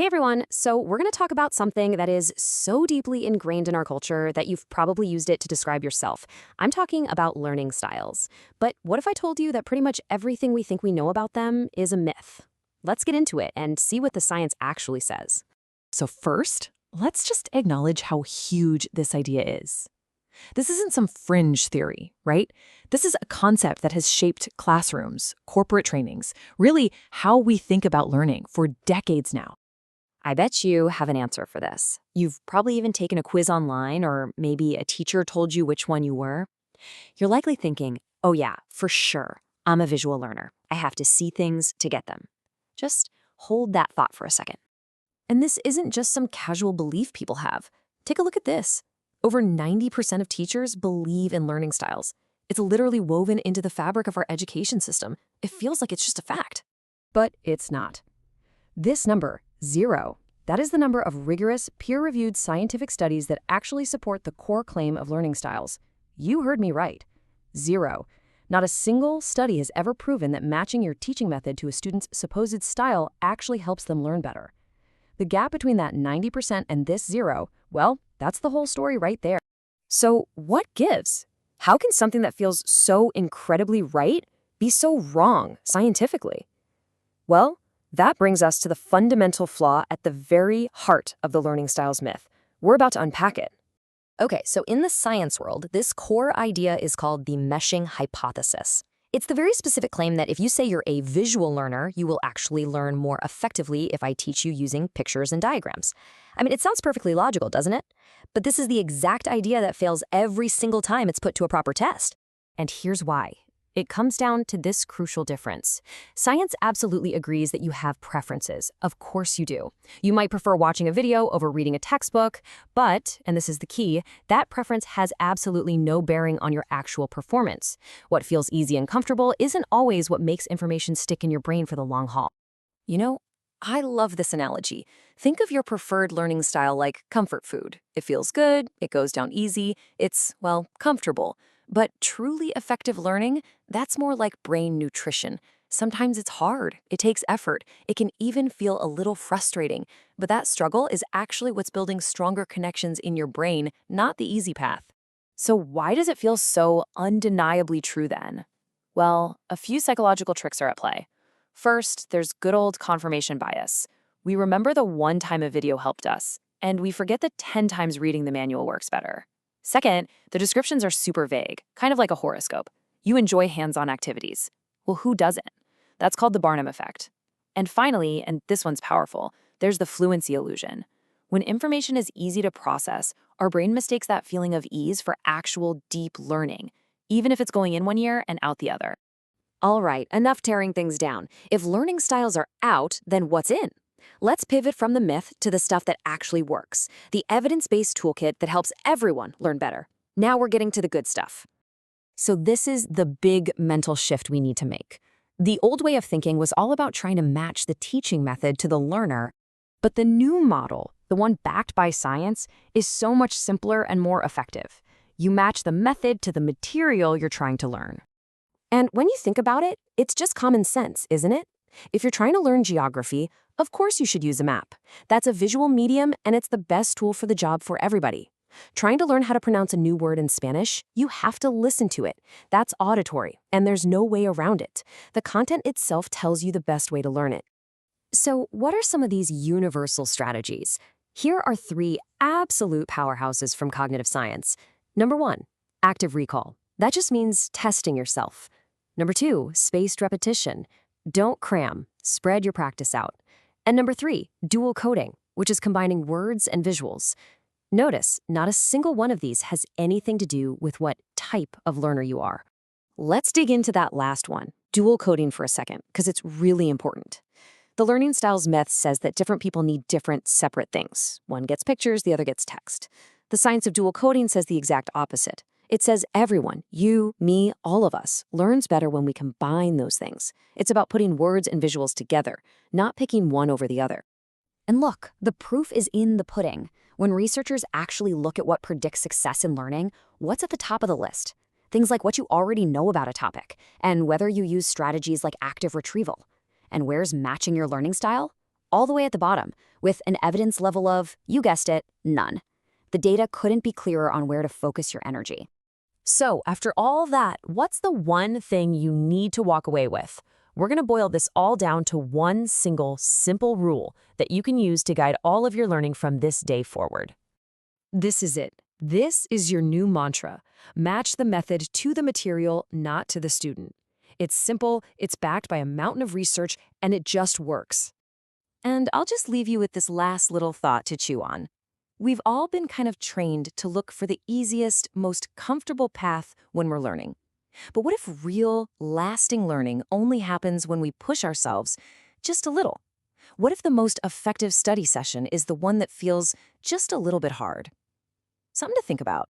Hey everyone, so we're going to talk about something that is so deeply ingrained in our culture that you've probably used it to describe yourself. I'm talking about learning styles. But what if I told you that pretty much everything we think we know about them is a myth? Let's get into it and see what the science actually says. So first, let's just acknowledge how huge this idea is. This isn't some fringe theory, right? This is a concept that has shaped classrooms, corporate trainings, really how we think about learning for decades now. I bet you have an answer for this. You've probably even taken a quiz online, or maybe a teacher told you which one you were. You're likely thinking, oh yeah, for sure, I'm a visual learner. I have to see things to get them. Just hold that thought for a second. And this isn't just some casual belief people have. Take a look at this. Over 90% of teachers believe in learning styles. It's literally woven into the fabric of our education system. It feels like it's just a fact. But it's not. This number, 0, that is the number of rigorous, peer-reviewed scientific studies that actually support the core claim of learning styles. You heard me right. 0. Not a single study has ever proven that matching your teaching method to a student's supposed style actually helps them learn better. The gap between that 90% and this 0, well, that's the whole story right there. So what gives? How can something that feels so incredibly right be so wrong scientifically? Well, that brings us to the fundamental flaw at the very heart of the learning styles myth. We're about to unpack it. Okay, so in the science world, this core idea is called the meshing hypothesis. It's the very specific claim that if you say you're a visual learner, you will actually learn more effectively if I teach you using pictures and diagrams. I mean, it sounds perfectly logical, doesn't it? But this is the exact idea that fails every single time it's put to a proper test. And here's why. It comes down to this crucial difference. Science absolutely agrees that you have preferences. Of course you do. You might prefer watching a video over reading a textbook, but, and this is the key, that preference has absolutely no bearing on your actual performance. What feels easy and comfortable isn't always what makes information stick in your brain for the long haul. You know, I love this analogy. Think of your preferred learning style like comfort food. It feels good, it goes down easy, it's, well, comfortable. But truly effective learning, that's more like brain nutrition. Sometimes it's hard, it takes effort, it can even feel a little frustrating. But that struggle is actually what's building stronger connections in your brain, not the easy path. So why does it feel so undeniably true then? Well, a few psychological tricks are at play. First, there's good old confirmation bias. We remember the one time a video helped us, and we forget that 10 times reading the manual works better. Second, the descriptions are super vague, kind of like a horoscope. You enjoy hands-on activities. Well, who doesn't? That's called the Barnum effect. And finally, and this one's powerful, there's the fluency illusion. When information is easy to process, our brain mistakes that feeling of ease for actual deep learning, even if it's going in one ear and out the other. All right, enough tearing things down. If learning styles are out, then what's in? Let's pivot from the myth to the stuff that actually works, the evidence-based toolkit that helps everyone learn better. Now we're getting to the good stuff. So this is the big mental shift we need to make. The old way of thinking was all about trying to match the teaching method to the learner, but the new model, the one backed by science, is so much simpler and more effective. You match the method to the material you're trying to learn. And when you think about it, it's just common sense, isn't it? If you're trying to learn geography, of course you should use a map. That's a visual medium, and it's the best tool for the job for everybody. Trying to learn how to pronounce a new word in Spanish, you have to listen to it. That's auditory, and there's no way around it. The content itself tells you the best way to learn it. So what are some of these universal strategies? Here are 3 absolute powerhouses from cognitive science. Number 1, active recall. That just means testing yourself. Number 2, spaced repetition. Don't cram, spread your practice out. And number 3, dual coding, which is combining words and visuals. Notice, not a single one of these has anything to do with what type of learner you are. Let's dig into that last one, dual coding, for a second, because it's really important. The learning styles myth says that different people need different, separate things. One gets pictures, the other gets text. The science of dual coding says the exact opposite. It says everyone, you, me, all of us, learns better when we combine those things. It's about putting words and visuals together, not picking one over the other. And look, the proof is in the pudding. When researchers actually look at what predicts success in learning, what's at the top of the list? Things like what you already know about a topic, and whether you use strategies like active retrieval. And where's matching your learning style? all the way at the bottom, with an evidence level of, you guessed it, none. The data couldn't be clearer on where to focus your energy. So, after all that, what's the one thing you need to walk away with? We're going to boil this all down to one single, simple rule that you can use to guide all of your learning from this day forward. This is it. This is your new mantra. Match the method to the material, not to the student. It's simple, it's backed by a mountain of research, and it just works. And I'll just leave you with this last little thought to chew on. We've all been kind of trained to look for the easiest, most comfortable path when we're learning. But what if real, lasting learning only happens when we push ourselves just a little? What if the most effective study session is the one that feels just a little bit hard? Something to think about.